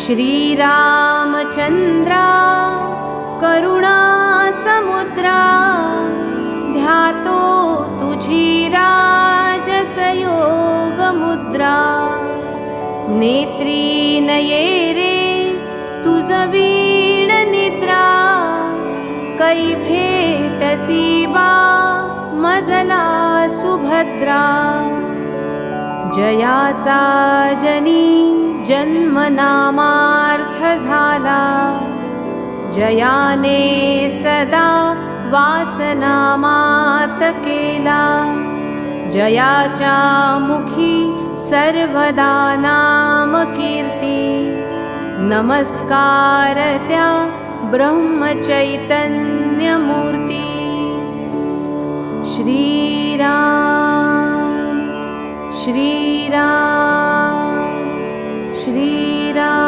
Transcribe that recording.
श्रीरामचन्द्रा करुणासमुद्रा ध्यातो तुझी राजसयोगमुद्रा नेत्री नये रे तुझ वीण निद्रा कै भेटसी बा मजला सुभद्रा जयाचा जनी जन्मनामार्थ झाला जयाने सदा वासनामात केला जयाच्या मुखी सर्वदा नाम कीर्ती नमस्कार त्या ब्रह्मचैतन्य मूर्ती श्रीराम श्रीराम